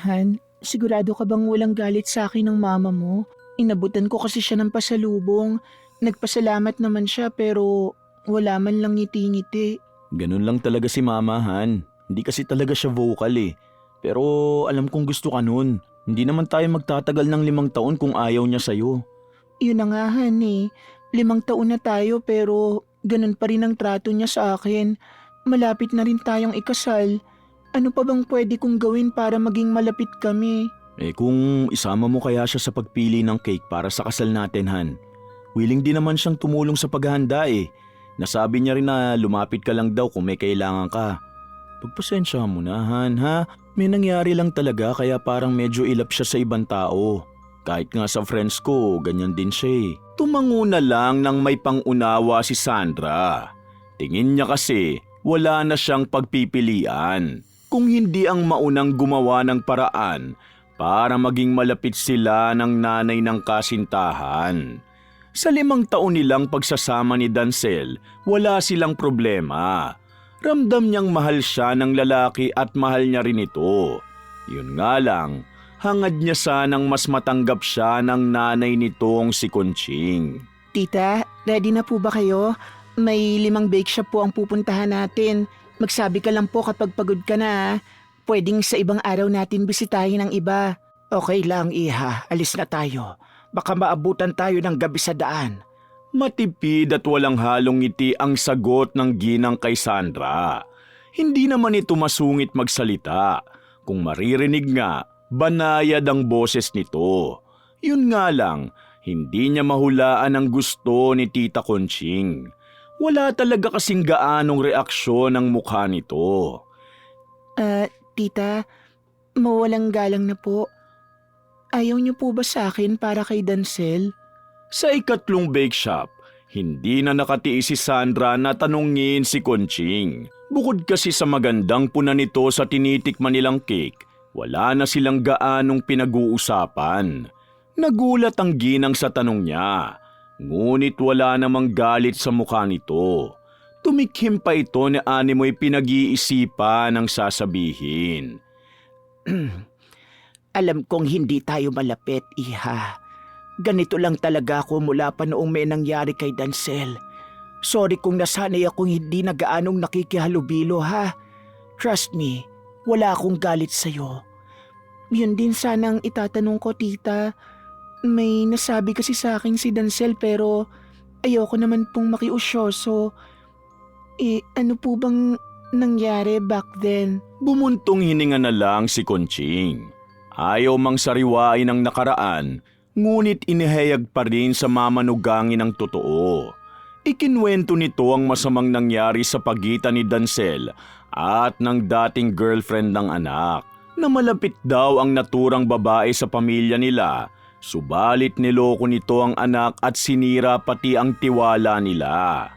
Han, sigurado ka bang walang galit sa akin ng mama mo? Inabutan ko kasi siya ng pasalubong. Nagpasalamat naman siya pero wala man lang ngiti-ngiti. Ganun lang talaga si Mama Han. Hindi kasi talaga siya vocal eh. Pero alam kong gusto ka nun. Hindi naman tayo magtatagal ng 5 taon kung ayaw niya sa'yo. Yun na nga Han eh. 5 taon na tayo pero ganun pa rin ang trato niya sa akin. Malapit na rin tayong ikasal. Ano pa bang pwede kong gawin para maging malapit kami? Eh kung isama mo kaya siya sa pagpili ng cake para sa kasal natin, Han. Willing din naman siyang tumulong sa paghahanda eh. Nasabi niya rin na lumapit ka lang daw kung may kailangan ka. Pagpasensyahan mo na, Han, ha? May nangyari lang talaga kaya parang medyo ilap siya sa ibang tao. Kahit nga sa friends ko, ganyan din siya eh. Tumango na lang nang may pangunawa si Sandra. Tingin niya kasi wala na siyang pagpipilian. Kung hindi ang maunang gumawa ng paraan para maging malapit sila ng nanay ng kasintahan. Sa 5 taon nilang pagsasama ni Dancel, wala silang problema. Ramdam niyang mahal siya ng lalaki at mahal niya rin ito. Yun nga lang, hangad niya sanang mas matanggap siya ng nanay nitong si Conching. Tita, ready na po ba kayo? May 5 bake shop po ang pupuntahan natin. Magsabi ka lang po kapag pagod ka na. Pwedeng sa ibang araw natin bisitahin ang iba. Okay lang, Iha. Alis na tayo. Baka maabutan tayo ng gabi sa daan. Matipid at walang halong ngiti ang sagot ng ginang kay Sandra. Hindi naman ito masungit magsalita. Kung maririnig nga, banayad ang boses nito. Yun nga lang, hindi niya mahulaan ang gusto ni Tita Conching. Wala talaga kasing gaanong reaksyon ang mukha nito. Tita, mawalang galang na po. Ayaw niyo po ba sa akin para kay Dancel? Sa ikatlong bake shop, hindi na nakatiis si Sandra na tanungin si Conching. Bukod kasi sa magandang puna nito sa tinitikman nilang cake, wala na silang gaanong pinag-uusapan. Nagulat ang ginang sa tanong niya, ngunit wala namang galit sa mukha nito. Tumikhim pa ito ni animoy pinag-iisipan ang sasabihin. Alam kong hindi tayo malapit, Iha. Ganito lang talaga ako mula pa noong may nangyari kay Dancel. Sorry kung nasanay akong hindi na gaanong nakikihalubilo, ha? Trust me, wala akong galit sa'yo. Yun din sanang itatanong ko, tita. May nasabi kasi sa akin si Dancel pero ayoko naman pong makiusyoso. Ano po bang nangyari back then? Bumuntong hininga na lang si Conching. Ayaw mang sariwain ang nakaraan, ngunit inihayag pa rin sa mamanugangin ang totoo. Ikinwento nito ang masamang nangyari sa pagitan ni Dancel at ng dating girlfriend ng anak, na malapit daw ang naturang babae sa pamilya nila, subalit niloko nito ang anak at sinira pati ang tiwala nila.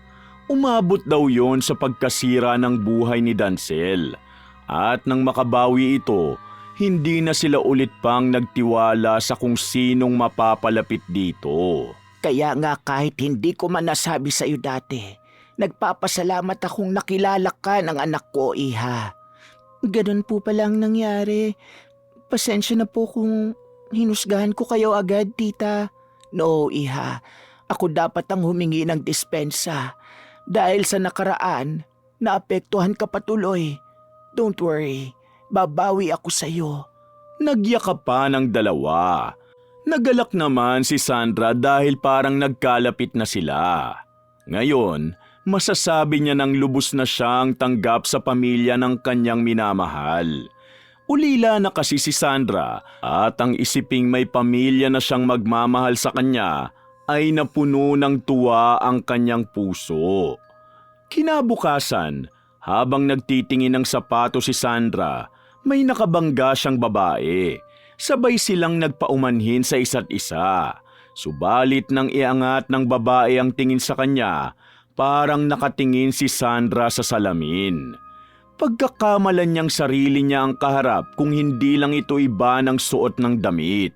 Umabot daw yon sa pagkasira ng buhay ni Dancel, at nang makabawi ito, hindi na sila ulit pang nagtiwala sa kung sinong mapapalapit dito. Kaya nga kahit hindi ko man nasabi sa iyo dati, nagpapasalamat akong nakilala ka ng anak ko, Iha. Ganun po palang nangyari. Pasensya na po kung hinusgahan ko kayo agad, tita. No, Iha. Ako dapat ang humingi ng dispensa. Dahil sa nakaraan, naapektuhan ka patuloy. Don't worry. Babawi ako sa'yo. Nagyakap pa ng dalawa. Nagalak naman si Sandra dahil parang nagkalapit na sila. Ngayon, masasabi niya ng lubos na siyang tanggap sa pamilya ng kanyang minamahal. Ulila na kasi si Sandra at ang isiping may pamilya na siyang magmamahal sa kanya ay napuno ng tuwa ang kanyang puso. Kinabukasan, habang nagtitingin ng sapato si Sandra, may nakabangga siyang babae. Sabay silang nagpaumanhin sa isa't isa. Subalit nang iangat ng babae ang tingin sa kanya, parang nakatingin si Sandra sa salamin. Pagkakamalan niyang sarili niya ang kaharap kung hindi lang ito iba ng suot ng damit.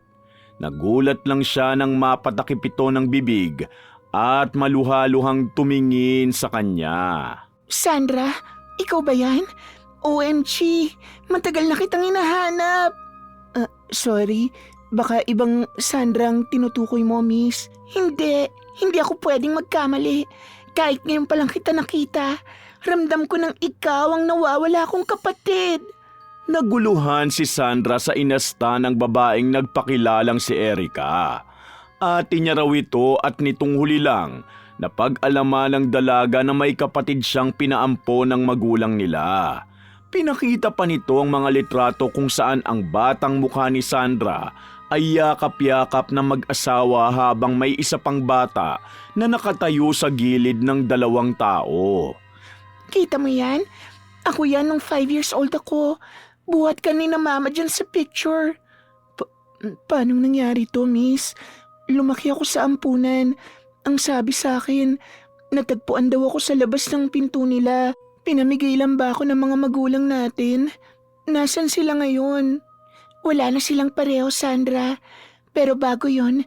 Nagulat lang siya nang mapatakip ito ng bibig at maluhaluhang tumingin sa kanya. Sandra, ikaw ba yan? OMG, matagal na kitang hinahanap. Sorry, baka ibang Sandra ang tinutukoy mo, miss. Hindi ako pwedeng magkamali. Kahit ngayon pa lang kita nakita, ramdam ko nang ikaw ang nawawala kong kapatid. Naguluhan si Sandra sa inasta ng babaeng nagpakilalang si Erica. Ate niya raw ito at nitong huli lang napag-alaman ng dalaga na may kapatid siyang pinaampo ng magulang nila. Pinakita pa nito ang mga litrato kung saan ang batang mukha ni Sandra ay yakap-yakap na mag-asawa habang may isa pang bata na nakatayo sa gilid ng dalawang tao. Kita mo yan? Ako yan nung 5 years old ako. Buhat ka ni na mama dyan sa picture. Paano nangyari to, miss? Lumaki ako sa ampunan. Ang sabi sa akin, natagpuan daw ako sa labas ng pinto nila. Pinamigay lang ba ako ng mga magulang natin? Nasaan sila ngayon? Wala na silang pareho, Sandra. Pero bago yon,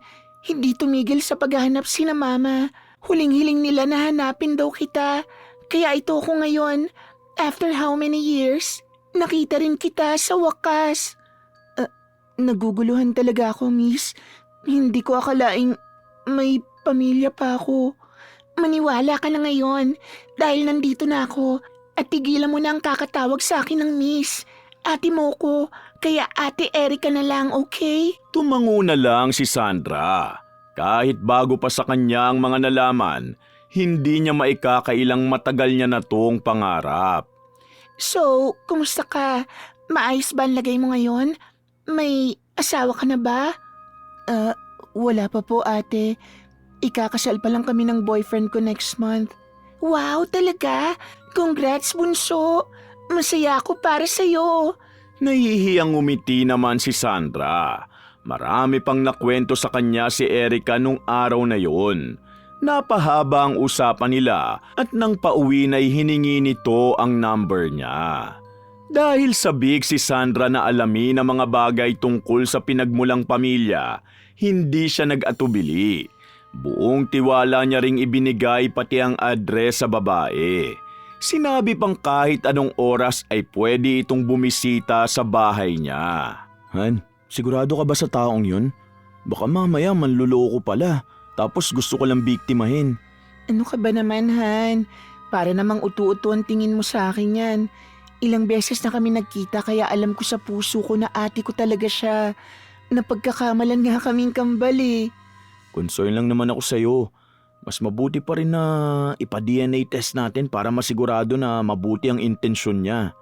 hindi tumigil sa paghahanap sina mama. Huling-hiling nila na hanapin daw kita. Kaya ito ako ngayon. After how many years? Nakita rin kita sa wakas. Naguguluhan talaga ako, miss. Hindi ko akalaing may pamilya pa ako. Maniwala ka na ngayon dahil nandito na ako at tigilan mo na ang kakatawag sa akin ng miss. Ate mo ko, kaya Ate Erica na lang, okay? Tumango na lang si Sandra. Kahit bago pa sa kanya ang mga nalaman, hindi niya maikakailang matagal niya na tong pangarap. So, kumusta ka? Maayos ba ang lagay mo ngayon? May asawa ka na ba? Wala pa po, ate. Ikakasal pa lang kami ng boyfriend ko next month. Wow, talaga? Congrats, bunso. Masaya ako para sa'yo. Nahihiyang umiti naman si Sandra. Marami pang nakwento sa kanya si Erica nung araw na yon. Napahaba ang usapan nila at nang pauwi na'y hiningi nito ang number niya. Dahil sabik si Sandra na alamin ang mga bagay tungkol sa pinagmulang pamilya, hindi siya nag-atubili. Buong tiwala niya ring ibinigay pati ang address sa babae. Sinabi pang kahit anong oras ay pwede itong bumisita sa bahay niya. Han, sigurado ka ba sa taong yun? Baka mamaya manluloko pala. Tapos gusto ko lang biktimahin. Ano ka ba naman, Han? Para namang utu-utu ang tingin mo sa akin yan. Ilang beses na kami nagkita kaya alam ko sa puso ko na ate ko talaga siya. Napagkakamalan nga kaming kambal eh. Concern lang naman ako sa'yo. Mas mabuti pa rin na ipa-DNA test natin para masigurado na mabuti ang intensyon niya.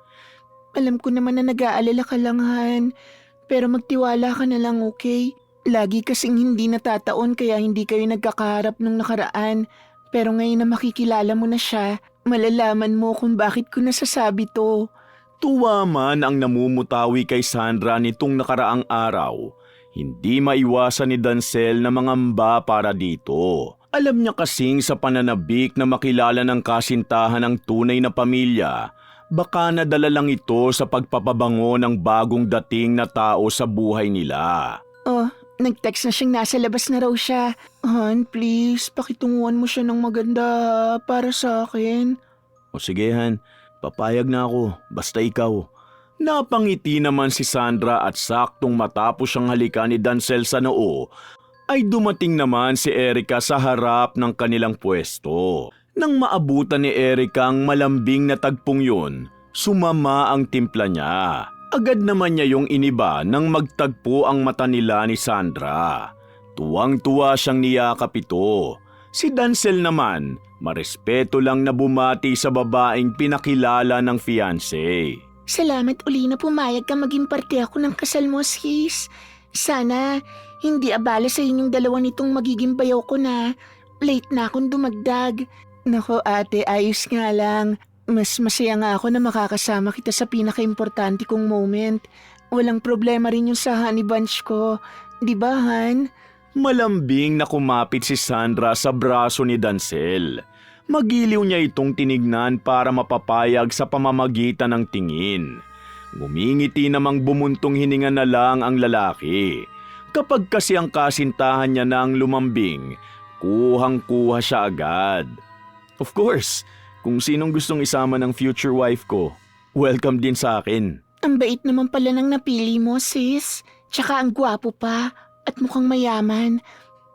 Alam ko naman na nag-aalala ka lang, Han. Pero magtiwala ka na lang, okay? Lagi kasing hindi natataon kaya hindi kayo nagkakaharap nung nakaraan. Pero ngayon na makikilala mo na siya, malalaman mo kung bakit ko nasasabi to. Tuwa man ang namumutawi kay Sandra nitong nakaraang araw. Hindi maiwasan ni Dancel na mangamba para dito. Alam niya kasing sa pananabik na makilala ng kasintahan ng tunay na pamilya, baka nadala lang ito sa pagpapabango ng bagong dating na tao sa buhay nila. Oh, nag-text na siyang nasa labas na raw siya. Han, please, pakitunguhan mo siya ng maganda para sa akin. O sige Han, papayag na ako, basta ikaw. Napangiti naman si Sandra at saktong matapos siyang halikan ni Dancel sa noo, ay dumating naman si Erica sa harap ng kanilang pwesto. Nang maabutan ni Erica ang malambing na tagpong yun, sumama ang timpla niya. Agad naman niya yung iniba nang magtagpo ang mata nila ni Sandra. Tuwang-tuwa siyang niyakap ito. Si Dancel naman, marespeto lang na bumati sa babaeng pinakilala ng fiancé. Salamat uli na pumayag ka maging parte ako ng kasal mo, sis. Sana hindi abala sa inyong dalawa nitong magiging bayaw ko na. Late na akong dumagdag. Nako ate, ayos nga lang. Mas masaya nga ako na makakasama kita sa pinaka-importante kong moment. Walang problema rin yung sa honey bunch ko. Di ba, Han? Malambing na kumapit si Sandra sa braso ni Dancel. Magiliw niya itong tinignan para mapapayag sa pamamagitan ng tingin. Ngumingiti namang bumuntong hininga na lang ang lalaki. Kapag kasi ang kasintahan niya nang lumambing, kuhang-kuha siya agad. Of course, kung sinong gustong isama ng future wife ko, welcome din sa akin. Ang bait naman pala ng napili mo, sis. Tsaka ang gwapo pa at mukhang mayaman.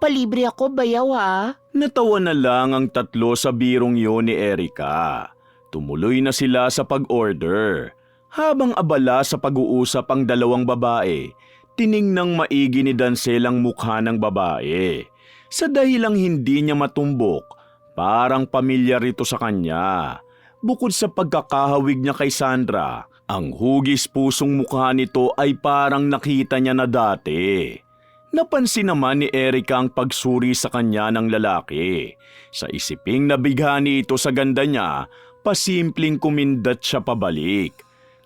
Palibre ako, bayaw ha. Natawa na lang ang tatlo sa birong yun ni Erica. Tumuloy na sila sa pag-order. Habang abala sa pag-uusap ang dalawang babae, tiningnang maigi ni Dancel ang mukha ng babae. Sa dahilang hindi niya matumbok, parang pamilyar ito sa kanya. Bukod sa pagkakahawig niya kay Sandra, ang hugis pusong mukha nito ay parang nakita niya na dati. Napansin naman ni Erica ang pagsuri sa kanya ng lalaki. Sa isiping nabighani ito sa ganda niya, pasimpleng kumindat siya pabalik.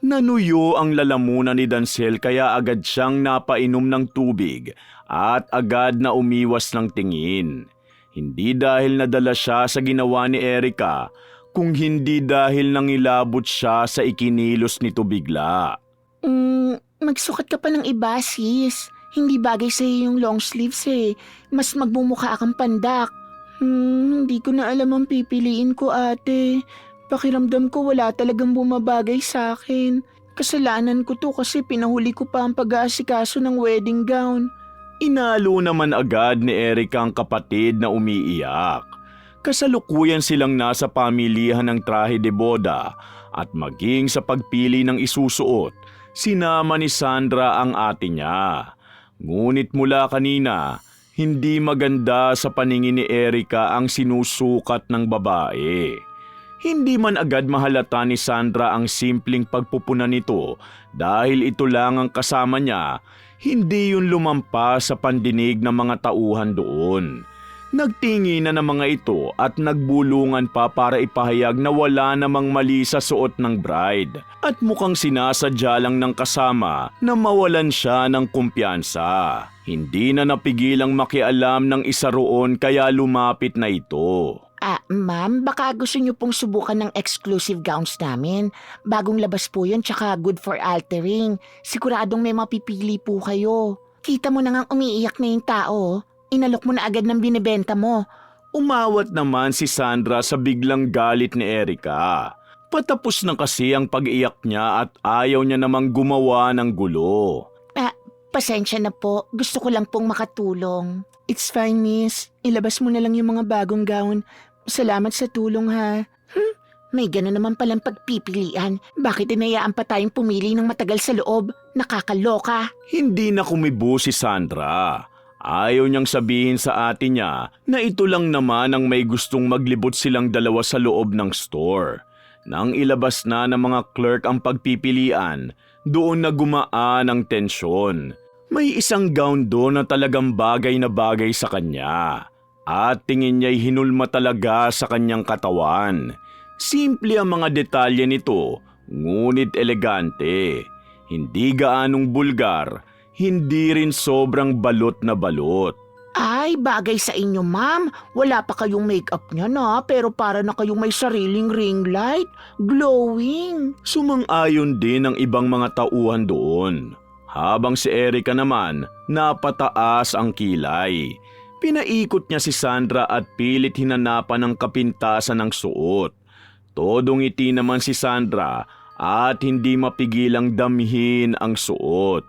Nanuyo ang lalamunan ni Dancel kaya agad siyang napainom ng tubig at agad na umiwas ng tingin. Hindi dahil nadala siya sa ginawa ni Erica, kung hindi dahil nangilabot siya sa ikinilos nito bigla. Magsukat ka pa ng iba, sis. Hindi bagay sa'yo yung long sleeves eh. Mas magmumukha kang pandak. Hindi ko na alam ang pipiliin ko, ate. Pakiramdam ko wala talagang bumabagay sa akin. Kasalanan ko to kasi pinahuli ko pa ang pag-aasikaso ng wedding gown. Inalo naman agad ni Erica ang kapatid na umiiyak. Kasalukuyan silang nasa pamilihan ng trahe de boda at maging sa pagpili ng isusuot, sinama ni Sandra ang ate niya. Ngunit mula kanina, hindi maganda sa paningin ni Erica ang sinusukat ng babae. Hindi man agad mahalata ni Sandra ang simpleng pagpupunan nito dahil ito lang ang kasama niya, hindi yun lumampas sa pandinig ng mga tauhan doon. Nagtingi na ng mga ito at nagbulungan pa para ipahayag na wala namang mali sa suot ng bride at mukhang sinasadya lang ng kasama na mawalan siya ng kumpiyansa. Hindi na napigilang makialam ng isa roon kaya lumapit na ito. Ma'am, baka gusto niyo pong subukan ng exclusive gowns namin. Bagong labas po yun, tsaka good for altering. Siguradong may mapipili po kayo. Kita mo na ngang umiiyak na yung tao. Inalok mo na agad ng binibenta mo. Umawat naman si Sandra sa biglang galit ni Erica. Patapos na kasi ang pag-iyak niya at ayaw niya namang gumawa ng gulo. Pasensya na po. Gusto ko lang pong makatulong. It's fine, miss. Ilabas mo na lang yung mga bagong gown. Salamat sa tulong, ha. May gano'n naman palang pagpipilian. Bakit inayaan pa tayong pumili ng matagal sa loob? Nakakaloka. Hindi na kumibo si Sandra. Ayaw niyang sabihin sa ate niya na ito lang naman ang may gustong maglibot silang dalawa sa loob ng store. Nang ilabas na ng mga clerk ang pagpipilian, doon na gumaan ang tensyon. May isang gown doon na talagang bagay na bagay sa kanya. At tingin niya'y hinulma talaga sa kanyang katawan. Simple ang mga detalye nito, ngunit elegante. Hindi gaanong bulgar, hindi rin sobrang balot na balot. Ay, bagay sa inyo, ma'am. Wala pa kayong makeup niya na, pero para na kayong may sariling ring light. Glowing. Sumang-ayon din ang ibang mga tauhan doon. Habang si Erica naman, napataas ang kilay. Pinaikot niya si Sandra at pilit hinanapan ang kapintasan ng suot. Todong ngiti naman si Sandra at hindi mapigilang damhin ang suot.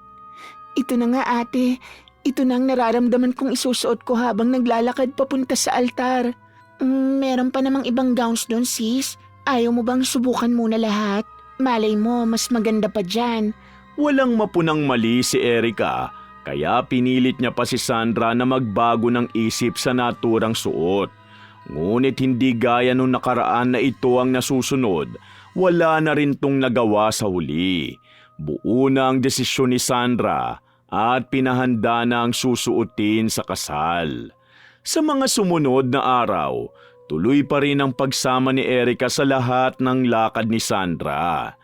Ito na nga, ate. Ito na ang nararamdaman kong isusuot ko habang naglalakad papunta sa altar. Meron pa namang ibang gowns doon, sis. Ayaw mo bang subukan muna lahat? Malay mo, mas maganda pa dyan. Walang mapunang mali si Erica, kaya pinilit niya pa si Sandra na magbago ng isip sa naturang suot. Ngunit hindi gaya nung nakaraan na ito ang nasusunod, wala na rin tong nagawa sa huli. Buo na ang desisyon ni Sandra at pinahanda na ang susuotin sa kasal. Sa mga sumunod na araw, tuloy pa rin ang pagsama ni Erica sa lahat ng lakad ni Sandra.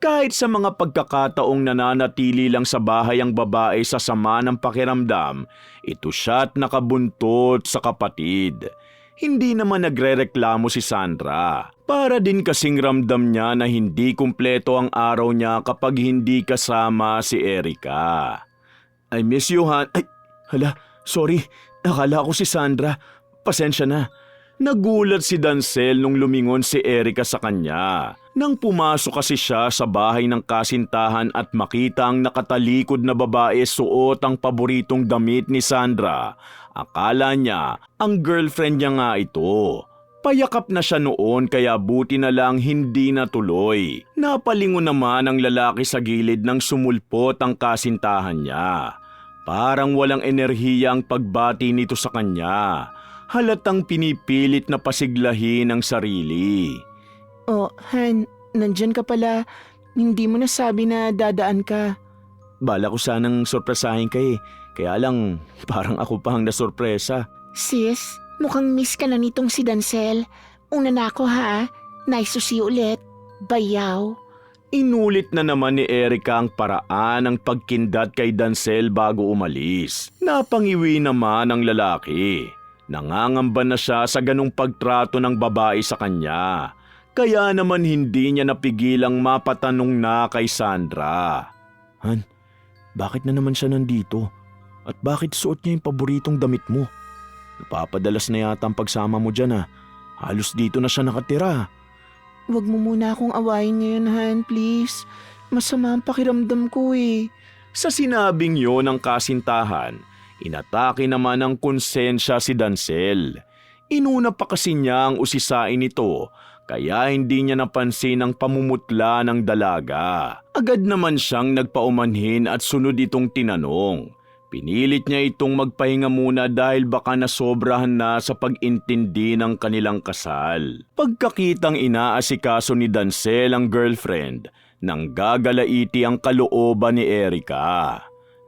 Kahit sa mga pagkakataong nananatili lang sa bahay ang babae sa sama ng pakiramdam, ito siya't nakabuntot sa kapatid. Hindi naman nagrereklamo si Sandra. Para din kasing ramdam niya na hindi kumpleto ang araw niya kapag hindi kasama si Erica. I miss you, Han. Ay, hala, sorry. Akala ko si Sandra. Pasensya na. Nagulat si Dancel nung lumingon si Erica sa kanya. Nang pumasok kasi siya sa bahay ng kasintahan at makita ang nakatalikod na babae suot ang paboritong damit ni Sandra, akala niya ang girlfriend niya nga ito. Payakap na siya noon kaya buti na lang hindi natuloy. Napalingon naman ang lalaki sa gilid nang sumulpot ang kasintahan niya. Parang walang enerhiya ang pagbati nito sa kanya. Halatang pinipilit na pasiglahin ang sarili. Oh, Han, nandyan ka pala. Hindi mo nasabi na dadaan ka. Bala ko sanang sorpresahin ka eh. Kaya lang, parang ako pa ang nasorpresa. Sis, mukhang miss ka na nitong si Dancel. Una na ako ha. Nice to see you ulit. Bayaw. Inulit na naman ni Erica ang paraan ng pagkindat kay Dancel bago umalis. Napangiwi naman ang lalaki. Nangangamba na siya sa ganong pagtrato ng babae sa kanya. Kaya naman hindi niya napigilang mapatanong na kay Sandra. Han, bakit na naman siya nandito? At bakit suot niya yung paboritong damit mo? Napapadalas na yata ang pagsama mo dyan ah. Halos dito na siya nakatira. Huwag mo muna akong awayin ngayon, Han, please. Masama ang pakiramdam ko eh. Sa sinabing yon ng kasintahan, inatake naman ng konsensya si Dancel. Inuna pa kasi niya ang usisain nito, kaya hindi niya napansin ang pamumutla ng dalaga. Agad naman siyang nagpaumanhin at sunod itong tinanong. Pinilit niya itong magpahinga muna dahil baka nasobrahan na sa pag-intindi ng kanilang kasal. Pagkakitang inaasikaso ni Dancel ang girlfriend, nang gagalaiti ang kalooban ni Erica.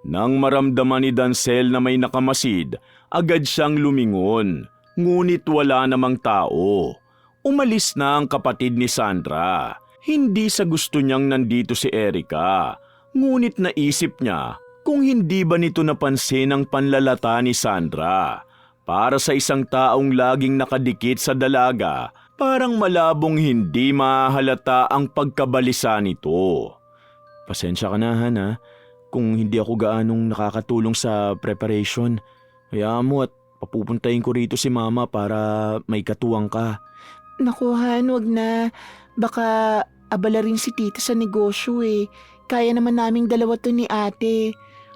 Nang maramdaman ni Dancel na may nakamasid, agad siyang lumingon, ngunit wala namang tao. Umalis na ang kapatid ni Sandra. Hindi sa gusto niyang nandito si Erica, ngunit naisip niya kung hindi ba nito napansin ang panlalata ni Sandra. Para sa isang taong laging nakadikit sa dalaga, parang malabong hindi mahalata ang pagkabalisa nito. Pasensya ka na, Han, ha? Kung hindi ako gaanong nakakatulong sa preparation. Hayaan mo at papupuntahin ko rito si Mama para may katuwang ka. Naku, Han, wag na. Baka abala rin si tita sa negosyo eh. Kaya naman naming dalawa to ni ate.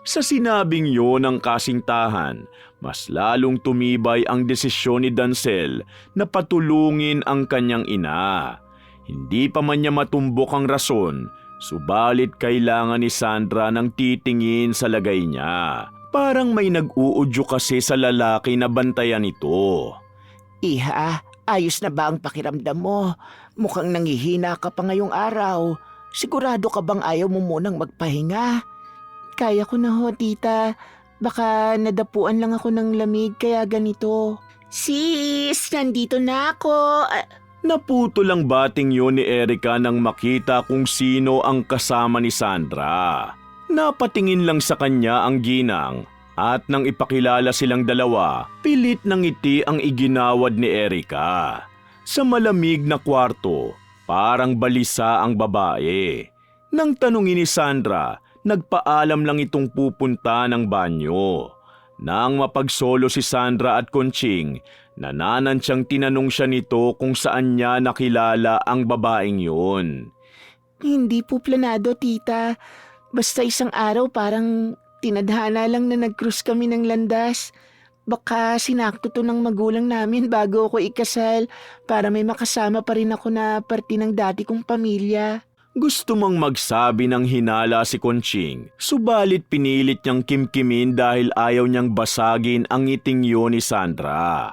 Sa sinabing yon ng kasintahan, mas lalong tumibay ang desisyon ni Dancel na patulungin ang kanyang ina. Hindi pa man niya matumbok ang rason, subalit kailangan ni Sandra ng titingin sa lagay niya. Parang may nag-uudyo kasi sa lalaki na bantayan ito. Iha, ayos na ba ang pakiramdam mo? Mukhang nangihina ka pa ngayong araw. Sigurado ka bang ayaw mo munang magpahinga? Kaya ko na ho, tita. Baka nadapuan lang ako ng lamig kaya ganito. Sis, nandito na ako. Naputo lang bating yun ni Erica nang makita kung sino ang kasama ni Sandra. Napatingin lang sa kanya ang ginang at nang ipakilala silang dalawa, pilit ng ngiti ang iginawad ni Erica. Sa malamig na kwarto, parang balisa ang babae. Nang tanungin ni Sandra, nagpaalam lang itong pupunta ng banyo. Nang mapagsolo si Sandra at Conching, nananansyang tinanong siya nito kung saan niya nakilala ang babaeng yun. Hindi po planado, tita. Basta isang araw parang tinadhana lang na nag-cruise kami ng landas. Baka sinakto to ng magulang namin bago ako ikasal para may makasama pa rin ako na parte ng dati kong pamilya. Gusto mang magsabi ng hinala si Conching, subalit pinilit niyang kimkimin dahil ayaw niyang basagin ang ngiting yun ni Sandra.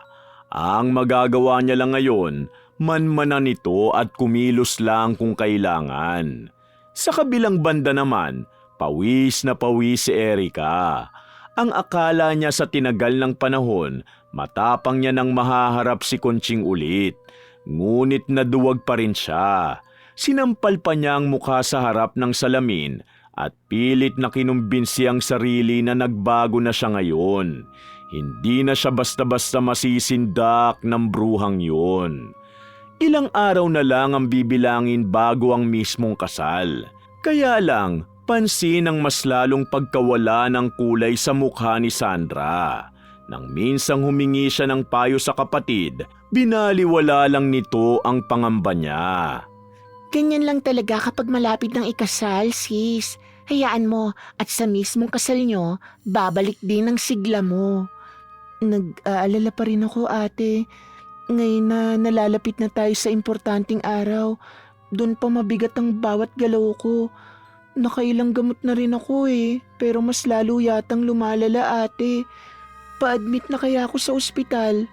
Ang magagawa niya lang ngayon, manmanan nito at kumilos lang kung kailangan. Sa kabilang banda naman, pawis na pawis si Erica. Ang akala niya sa tinagal ng panahon, matapang niya nang mahaharap si Conching ulit. Ngunit naduwag pa rin siya. Sinampal pa niya ang mukha sa harap ng salamin at pilit na kinumbinsi ang sarili na nagbago na siya ngayon. Hindi na siya basta-basta masisindak ng bruhang yun. Ilang araw na lang ang bibilangin bago ang mismong kasal. Kaya lang, pansin ang mas lalong pagkawala ng kulay sa mukha ni Sandra. Nang minsang humingi siya ng payo sa kapatid, Binaliwala lang nito ang pangamba niya. Ganyan lang talaga kapag malapit ng ikasal, sis. Hayaan mo at sa mismong kasal nyo, babalik din ang sigla mo. Nag-aalala pa rin ako, ate. Ngayon na nalalapit na tayo sa importanteng araw, doon pa mabigat ang bawat galaw ko. Nakailang gamot na rin ako pero mas lalo yatang lumalala, ate. Pa-admit na kaya ako sa ospital.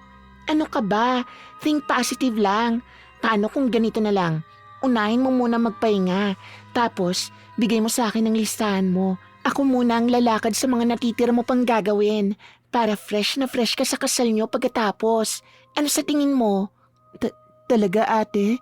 Ano ka ba? Think positive lang. Paano kung ganito na lang? Unahin mo muna magpahinga. Tapos, bigay mo sa akin ang listahan mo. Ako muna ang lalakad sa mga natitira mo pang gagawin. Para fresh na fresh ka sa kasal nyo pagkatapos. Ano sa tingin mo? Talaga, ate?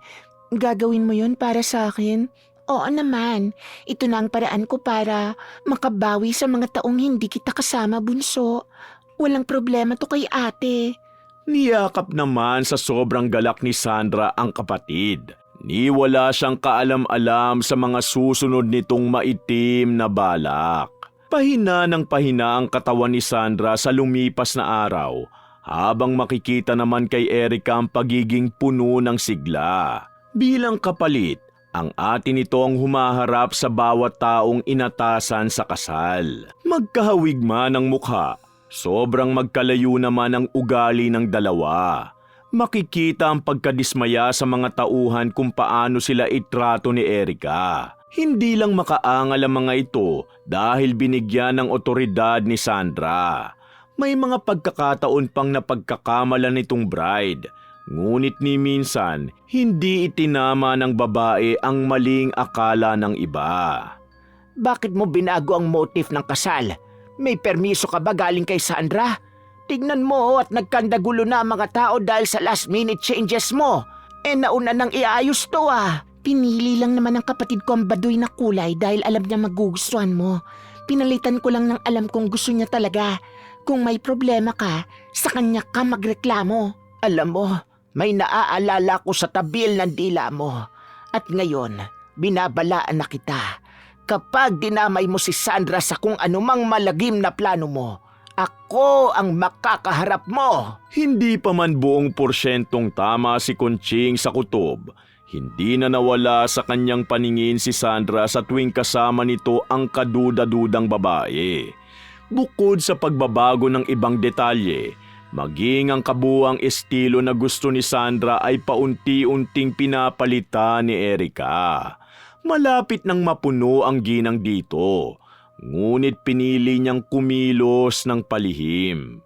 Gagawin mo yun para sa akin? Oo naman. Ito na ang paraan ko para makabawi sa mga taong hindi kita kasama, bunso. Walang problema to kay ate. Niyakap naman sa sobrang galak ni Sandra ang kapatid. Ni wala siyang kaalam-alam sa mga susunod nitong maitim na balak. Pahina ng pahina ang katawan ni Sandra sa lumipas na araw, habang makikita naman kay Erica ang pagiging puno ng sigla. Bilang kapalit, ang ate nito ang humaharap sa bawat taong inatasan sa kasal. Magkahawig man ang mukha, sobrang magkalayo naman ang ugali ng dalawa. Makikita ang pagkadismaya sa mga tauhan kung paano sila itrato ni Erica. Hindi lang makaangal ang mga ito dahil binigyan ng otoridad ni Sandra. May mga pagkakataon pang napagkakamala nitong bride. Ngunit ni minsan, hindi itinama ng babae ang maling akala ng iba. Bakit mo binago ang motif ng kasal? May permiso ka ba galing kay Sandra? Tignan mo at nagkandagulo na ang mga tao dahil sa last minute changes mo. Nauna nang iayos to Pinili lang naman ng kapatid ko ang baduy na kulay dahil alam niya magugustuhan mo. Pinalitan ko lang ng alam kong gusto niya talaga. Kung may problema ka, sa kanya ka magreklamo. Alam mo, may naaalala ko sa tabil ng dila mo. At ngayon, binabalaan na kita. Kapag dinamay mo si Sandra sa kung anumang malagim na plano mo, ako ang makakaharap mo. Hindi pa man buong porsyentong tama si Conching sa kutob, hindi na nawala sa kanyang paningin si Sandra sa tuwing kasama nito ang kaduda-dudang babae. Bukod sa pagbabago ng ibang detalye, maging ang kabuang estilo na gusto ni Sandra ay paunti-unting pinapalitan ni Erica. Malapit nang mapuno ang ginang dito, ngunit pinili niyang kumilos ng palihim.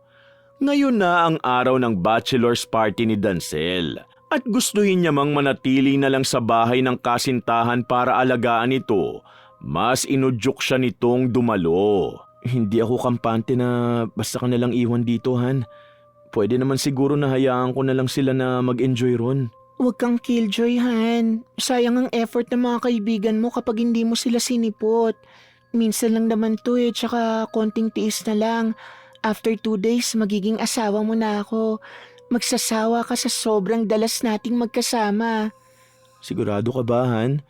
Ngayon na ang araw ng bachelor's party ni Dancel at gustuhin niya mang manatili na lang sa bahay ng kasintahan para alagaan ito. Mas inudyok siya nitong dumalo. Hindi ako kampante na basta ka nalang iwan dito, Han. Pwede naman siguro na hayaan ko na lang sila na mag-enjoy ron. Huwag kang killjoy, Han. Sayang ang effort ng mga kaibigan mo kapag hindi mo sila sinipot. Minsan lang naman to tsaka konting tiis na lang. After 2 days, magiging asawa mo na ako. Magsasawa ka sa sobrang dalas nating magkasama. Sigurado ka ba, Han?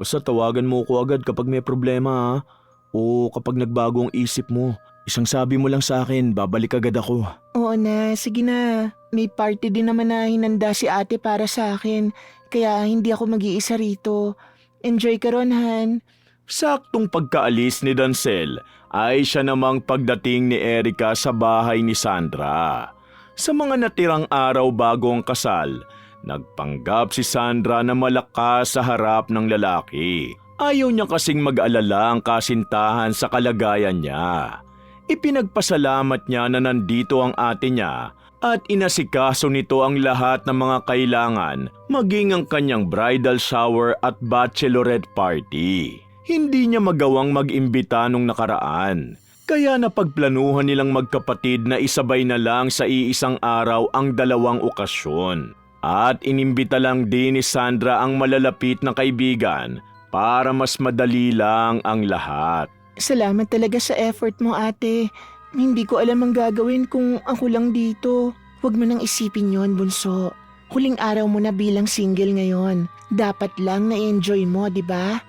Basta tawagan mo ko agad kapag may problema o kapag nagbago ang isip mo. Isang sabi mo lang sa akin, babalik agad ako. Oo na, sige na. May party din naman na hinanda si ate para sa akin. Kaya hindi ako mag-iisa rito. Enjoy ka ron, Han. Saktong pagkaalis ni Dancel ay siya namang pagdating ni Erica sa bahay ni Sandra. Sa mga natirang araw bago ang kasal, nagpanggap si Sandra na malakas sa harap ng lalaki. Ayaw niya kasing mag-alala ang kasintahan sa kalagayan niya. Ipinagpasalamat niya na nandito ang ate niya at inasikaso nito ang lahat ng mga kailangan, maging ang kanyang bridal shower at bachelorette party. Hindi niya magawang mag-imbita nung nakaraan, kaya napagplanuhan nilang magkapatid na isabay na lang sa iisang araw ang dalawang okasyon. At inimbita lang din ni Sandra ang malalapit na kaibigan para mas madali lang ang lahat. Salamat talaga sa effort mo, ate. Hindi ko alam ang gagawin kung ako lang dito. Huwag mo nang isipin yon, bunso. Huling araw mo na bilang single ngayon. Dapat lang na-enjoy mo, di ba?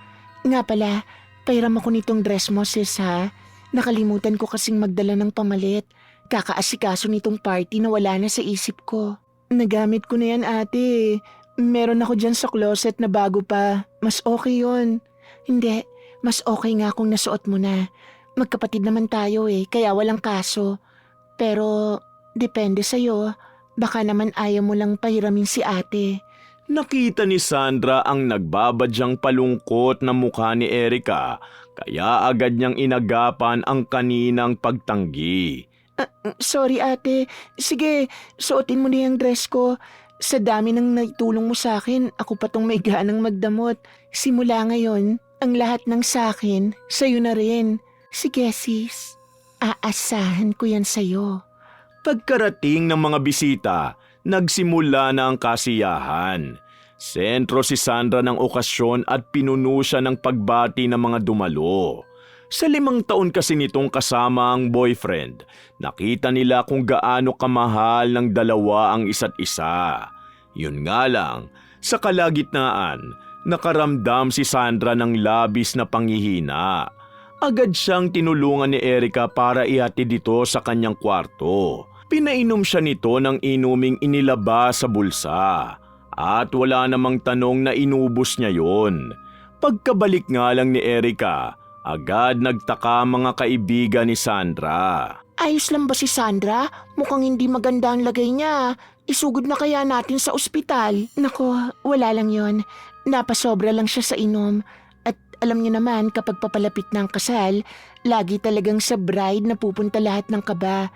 Nga pala, pairam ako nitong dress mo, sis, ha? Nakalimutan ko kasing magdala ng pamalit. Kakaasikaso nitong party na wala na sa isip ko. Nagamit ko na yan ate. Meron ako dyan sa closet na bago pa. Mas okay yon. Hindi, mas okay nga kung nasuot mo na. Magkapatid naman tayo kaya walang kaso. Pero depende sa'yo. Baka naman ayaw mo lang pahiramin si ate. Nakita ni Sandra ang nagbabadyang palungkot na mukha ni Erica, kaya agad niyang inagapan ang kaninang pagtanggi. Sorry ate. Sige, suotin mo na yung dress ko. Sa dami ng naitulong mo sa akin, ako pa tong may ganang magdamot. Simula ngayon, ang lahat ng sa akin, sa'yo na rin. Sige sis, aasahan ko yan sa'yo. Pagkarating ng mga bisita, nagsimula na ang kasiyahan. Sentro si Sandra ng okasyon at pinuno siya ng pagbati ng mga dumalo. Sa 5 taon kasi nitong kasama ang boyfriend, nakita nila kung gaano kamahal ng dalawa ang isa't isa. Yun nga lang, sa kalagitnaan, nakaramdam si Sandra ng labis na panghihina. Agad siyang tinulungan ni Erica para ihatid dito sa kanyang kwarto. Pinainom siya nito ng inuming inilabas sa bulsa. At wala namang tanong na inubos niya yon. Pagkabalik nga lang ni Erica, agad nagtaka mga kaibigan ni Sandra. Ayos lang ba si Sandra? Mukhang hindi maganda ang lagay niya. Isugod na kaya natin sa ospital? Nako, wala lang yon. Napasobra lang siya sa inom. At alam niyo naman kapag papalapit ng kasal, lagi talagang sa bride na pupunta lahat ng kaba.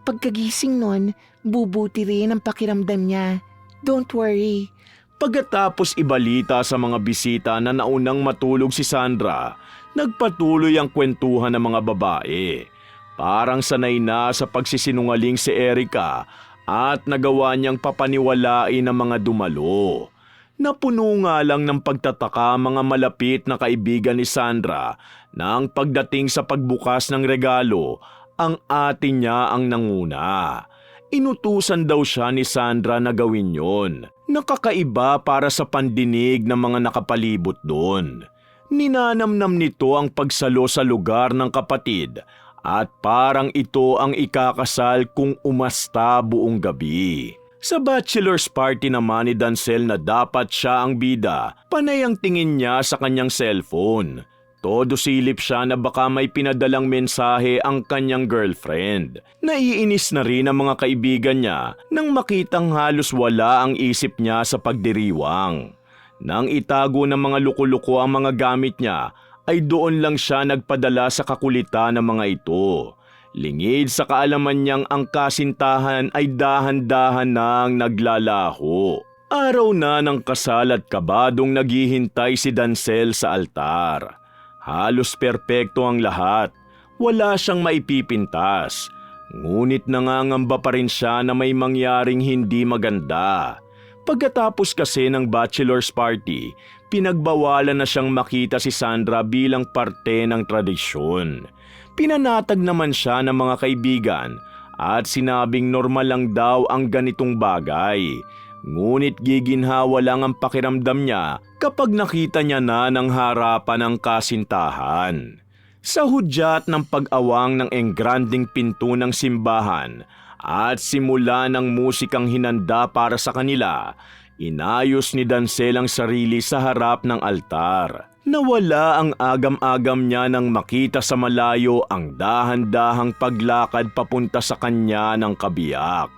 Pagkagising nun, bubuti rin ang pakiramdam niya. Don't worry. Pagkatapos ibalita sa mga bisita na naunang matulog si Sandra, nagpatuloy ang kwentuhan ng mga babae. Parang sanay na sa pagsisinungaling si Erica at nagawa niyang papaniwalain ang mga dumalo. Napuno nga lang ng pagtataka mga malapit na kaibigan ni Sandra na ang pagdating sa pagbukas ng regalo, ang ate niya ang nanguna. Inutusan daw siya ni Sandra na gawin yon. Nakakaiba para sa pandinig ng mga nakapalibot doon. Ninanamnam nito ang pagsalo sa lugar ng kapatid at parang ito ang ikakasal kung umasta buong gabi. Sa bachelor's party naman ni Dancel na dapat siya ang bida, panay ang tingin niya sa kanyang cellphone. Todo silip siya na baka may pinadalang mensahe ang kanyang girlfriend. Naiinis na rin ang mga kaibigan niya nang makitang halos wala ang isip niya sa pagdiriwang. Nang itago ng mga luko-luko ang mga gamit niya, ay doon lang siya nagpadala sa kakulitan ng mga ito. Lingid sa kaalaman niyang ang kasintahan ay dahan-dahan nang naglalaho. Araw na ng kasal at kabadong naghihintay si Dancel sa altar. Halos perpekto ang lahat. Wala siyang maipipintas. Ngunit nangangamba pa rin siya na may mangyaring hindi maganda. Pagkatapos kasi ng bachelor's party, pinagbawalan na siyang makita si Sandra bilang parte ng tradisyon. Pinanatag naman siya ng mga kaibigan at sinabing normal lang daw ang ganitong bagay. Ngunit giginhawa lang ang pakiramdam niya kapag nakita niya na ng harapan ng kasintahan. Sa hudyat ng pag-awang ng engranding pinto ng simbahan at simula ng musikang hinanda para sa kanila, inayos ni Dancel ang sarili sa harap ng altar. Nawala ang agam-agam niya nang makita sa malayo ang dahan-dahang paglakad papunta sa kanya ng kabiyak.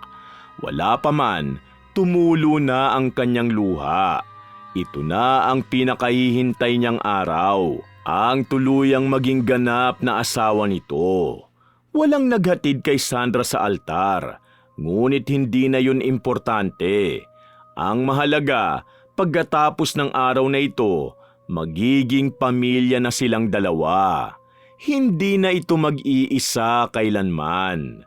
Wala pa man, tumulo na ang kanyang luha. Ito na ang pinakahihintay niyang araw, ang tuluyang maging ganap na asawa nito. Walang naghatid kay Sandra sa altar, ngunit hindi na yun importante. Ang mahalaga, pagkatapos ng araw na ito, magiging pamilya na silang dalawa. Hindi na ito mag-iisa kailanman.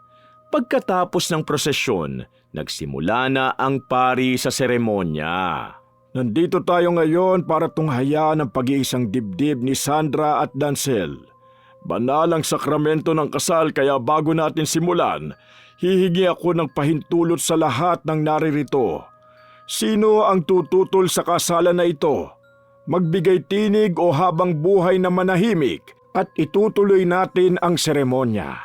Pagkatapos ng prosesyon, nagsimula na ang pari sa seremonya. Nandito tayo ngayon para tunghayaan ang pag-iisang dibdib ni Sandra at Dancel. Banalang sakramento ng kasal kaya bago natin simulan, hihingi ako ng pahintulot sa lahat ng naririto. Sino ang tututol sa kasalan na ito? Magbigay tinig o habang buhay na manahimik at itutuloy natin ang seremonya.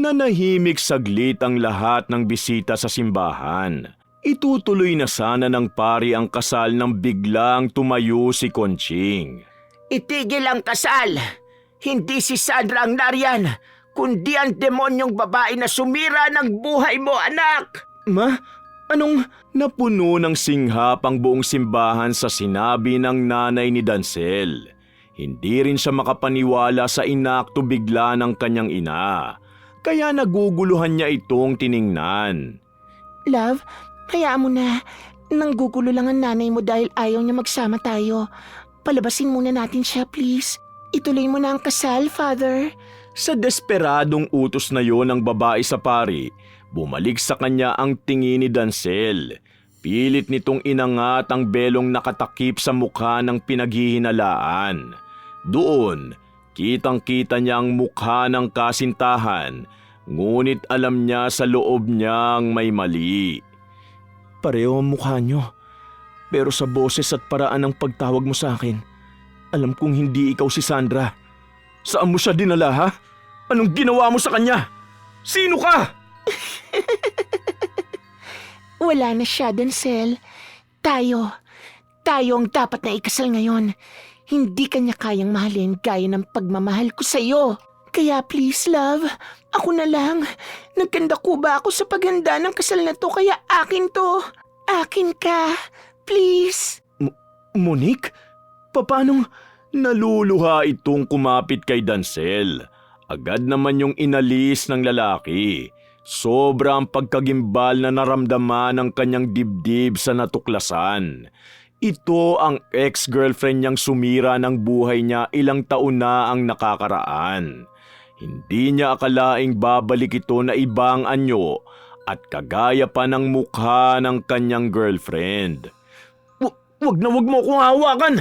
Nanahimik saglit ang lahat ng bisita sa simbahan. Itutuloy na sana ng pari ang kasal nang biglang tumayo si Conching. Itigil ang kasal! Hindi si Sandra ang nariyan, kundi ang demonyong babae na sumira ng buhay mo, anak! Ma? Anong napuno ng singhap ang buong simbahan sa sinabi ng nanay ni Dancel? Hindi rin siya makapaniwala sa inakto bigla ng kanyang ina, kaya naguguluhan niya itong tiningnan. Love, hayaan mo na. Nanggugulo lang ang nanay mo dahil ayaw niya magsama tayo. Palabasin muna natin siya, please. Ituloy mo na ang kasal, Father. Sa desperadong utos na yon ng babae sa pari, bumalik sa kanya ang tingin ni Dancel. Pilit nitong inangat ang belong nakatakip sa mukha ng pinaghihinalaan. Doon, kitang-kita niya ang mukha ng kasintahan, ngunit alam niya sa loob niyang may mali. Pareho ang mukha niyo, pero sa boses at paraan ng pagtawag mo sa akin, alam kong hindi ikaw si Sandra. Saan mo siya dinala, ha? Anong ginawa mo sa kanya? Sino ka? Wala na siya, Dancel. Tayo ang dapat na ikasal ngayon. Hindi kanya kayang mahalin gaya ng pagmamahal ko sa'yo. Kaya please, love, ako na lang. Nagkanda ko ba ako sa paghanda ng kasal na to, kaya akin to. Akin ka. Please. Monique? Paanong naluluha itong kumapit kay Dancel? Agad naman yung inalis ng lalaki. Sobrang pagkagimbal na naramdaman ng kanyang dibdib sa natuklasan. Ito ang ex-girlfriend niyang sumira ng buhay niya ilang taon na ang nakakaraan. Hindi niya akalaing babalik ito na ibang anyo at kagaya pa ng mukha ng kanyang girlfriend. Wag mo akong hawakan!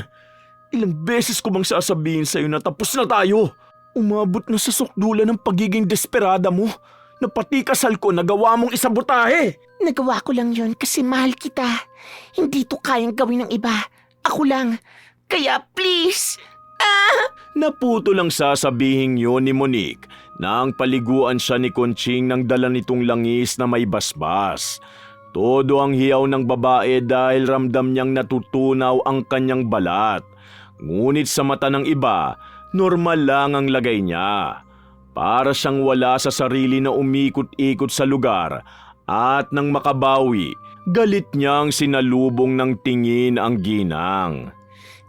Ilang beses ko bang sasabihin sa'yo na tapos na tayo? Umabot na sa sukdulan ng pagiging desperada mo na pati kasal ko nagawa mong isabotahe. Nagawa ko lang yon kasi mahal kita. Hindi to kayang gawin ng iba. Ako lang. Kaya please. Naputo lang sasabihin yon ni Monique nang paliguan siya ni Conching nang dala nitong langis na may basbas. Todo ang hiyaw ng babae dahil ramdam niyang natutunaw ang kanyang balat. Ngunit sa mata ng iba, normal lang ang lagay niya. Para siyang wala sa sarili na umikot-ikot sa lugar at nang makabawi, galit niyang sinalubong ng tingin ang ginang.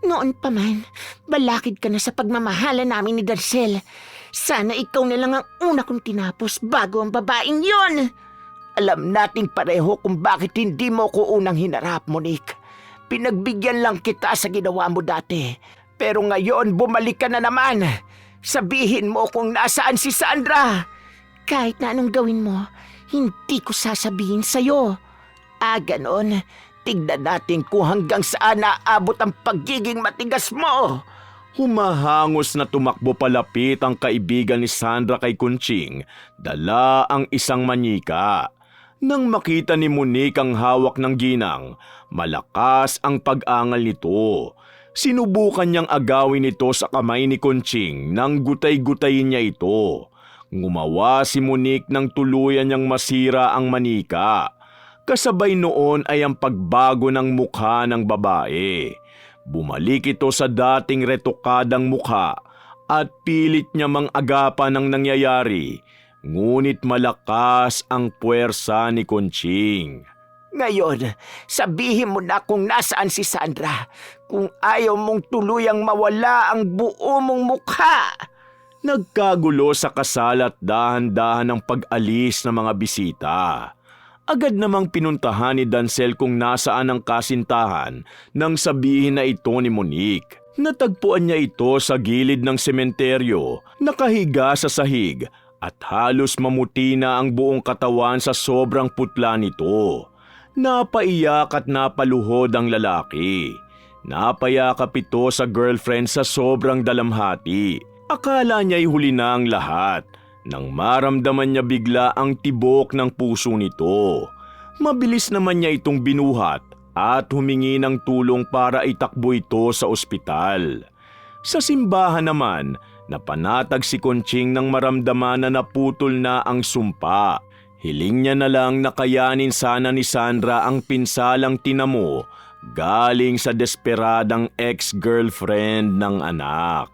Noon pa man, balakid ka na sa pagmamahala namin ni Dancel. Sana ikaw na lang ang una kong tinapos bago ang babaeng yon. Alam nating pareho kung bakit hindi mo ko unang hinarap, Monique. Pinagbigyan lang kita sa ginawa mo dati. Pero ngayon bumalik ka na naman. Sabihin mo kung nasaan si Sandra. Kahit na anong gawin mo, hindi ko sasabihin sa'yo. Ganon. Tignan natin kung hanggang saan naabot ang pagiging matigas mo. Humahangos na tumakbo palapit ang kaibigan ni Sandra kay Conching, dala ang isang manika. Nang makita ni Monique ang hawak ng ginang, malakas ang pag-angal nito. Sinubukan niyang agawin ito sa kamay ni Conching nang gutay-gutayin niya ito. Ngumawa si Monique nang tuluyan niyang masira ang manika. Kasabay noon ay ang pagbago ng mukha ng babae. Bumalik ito sa dating retokadang mukha at pilit niya mang-agapan ang nangyayari. Ngunit malakas ang puwersa ni Conching. Ngayon, sabihin mo na kung nasaan si Sandra. Kung ayaw mong tuluyang mawala ang buo mong mukha. Nagkagulo sa kasal at dahan-dahan ang pag-alis ng mga bisita. Agad namang pinuntahan ni Dancel kung nasaan ang kasintahan nang sabihin na ito ni Monique. Natagpuan niya ito sa gilid ng sementeryo, nakahiga sa sahig at halos mamuti na ang buong katawan sa sobrang putla nito. Napaiyak at napaluhod ang lalaki. Napayakap ito sa girlfriend sa sobrang dalamhati. Akala niya'y huli na ang lahat. Nang maramdaman niya bigla ang tibok ng puso nito. Mabilis naman niya itong binuhat at humingi ng tulong para itakbo ito sa ospital. Sa simbahan naman, napanatag si Conching nang maramdaman na naputol na ang sumpa. Hiling niya na lang na kayanin sana ni Sandra ang pinsalang tinamo galing sa desperadang ex-girlfriend ng anak.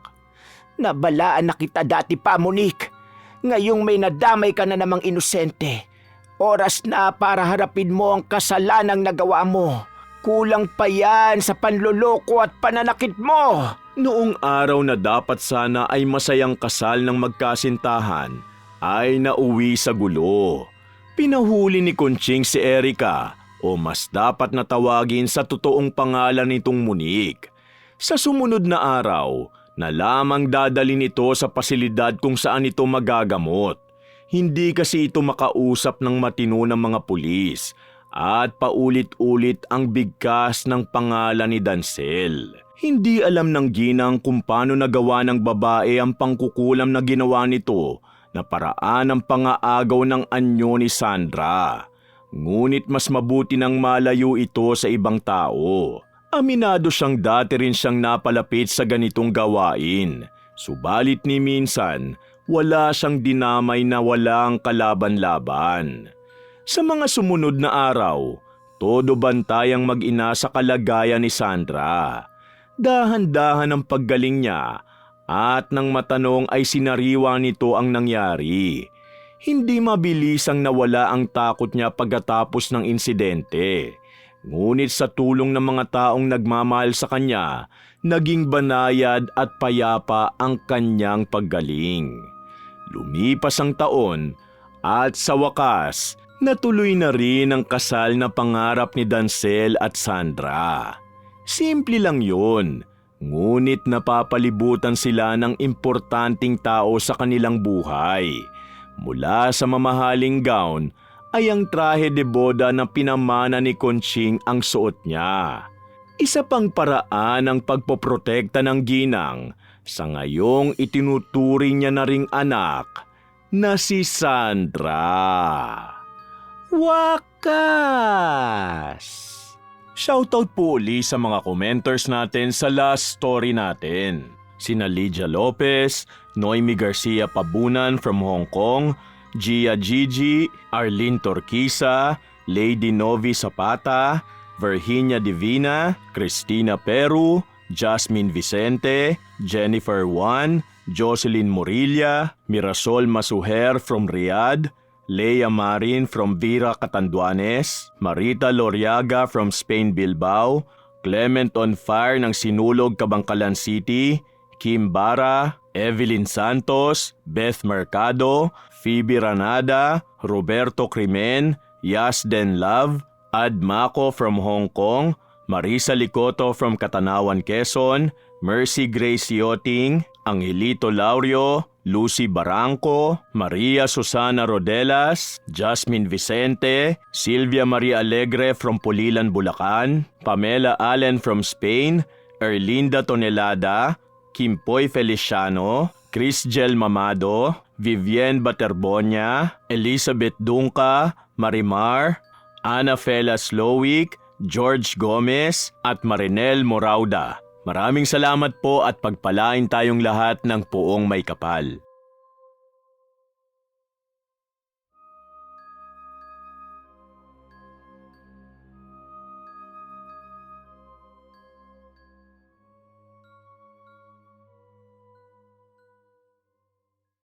Nabalaan na kita dati pa, Monique. Ngayong may nadamay ka na namang inosente. Oras na para harapin mo ang kasalanang nagawa mo. Kulang pa yan sa panloloko at pananakit mo. Noong araw na dapat sana ay masayang kasal ng magkasintahan, ay nauwi sa gulo. Pinahuli ni Conching si Erica, o mas dapat na tawagin sa totoong pangalan nitong Monique. Sa sumunod na araw, na lamang dadalhin ito sa pasilidad kung saan ito magagamot. Hindi kasi ito makausap ng matino ng mga pulis at paulit-ulit ang bigkas ng pangalan ni Dancel. Hindi alam ng ginang kung paano nagawa ng babae ang pangkukulam na ginawa nito na paraan ng pangaagaw ng anyo ni Sandra. Ngunit mas mabuti nang malayo ito sa ibang tao. Aminado siyang dati rin siyang napalapit sa ganitong gawain. Subalit ni minsan, wala siyang dinamay na walang kalaban-laban. Sa mga sumunod na araw, todo bantay ang mag-ina sa kalagayan ni Sandra. Dahan-dahan ang paggaling niya at nang matanong ay sinariwa nito ang nangyari. Hindi mabilis ang nawala ang takot niya pagkatapos ng insidente. Ngunit sa tulong ng mga taong nagmamahal sa kanya, naging banayad at payapa ang kanyang paggaling. Lumipas ang taon at sa wakas, natuloy na rin ang kasal na pangarap ni Dancel at Sandra. Simple lang yun, ngunit napapalibutan sila ng importanteng tao sa kanilang buhay. Mula sa mamahaling gown ay ang trahe de boda na pinamana ni Conching ang suot niya. Isa pang paraan ng pagpoprotekta ng ginang sa ngayong itinuturing niya na ring anak na si Sandra. Wakas! Shoutout po uli sa mga commenters natin sa last story natin. Sina Lydia Lopez, Noemi Garcia Pabunan from Hong Kong, Gia Gigi, Arlene Torquisa, Lady Novi Zapata, Virginia Divina, Cristina Peru, Jasmine Vicente, Jennifer Juan, Jocelyn Morilla, Mirasol Masuher from Riyadh, Leia Marin from Vera Catanduanes, Marita Loriaga from Spain Bilbao, Clement on Fire ng Sinulog Kabangkalan City, Kim Bara, Evelyn Santos, Beth Mercado, Phoebe Ranada, Roberto Crimen, Yasden Love, Ad Mako from Hong Kong, Marisa Licoto from Catanawan, Quezon, Mercy Grace Yoting, Angelito Laurio, Lucy Barranco, Maria Susana Rodelas, Jasmine Vicente, Silvia Maria Alegre from Pulilan, Bulacan, Pamela Allen from Spain, Erlinda Tonelada, Kimpoy Feliciano, Crisgel Mamado, Vivienne Baterbonia, Elizabeth Dunca, Marimar, Ana Fela Slowick, George Gomez at Marinel Morauda. Maraming salamat po at pagpalain tayong lahat ng poong may kapal.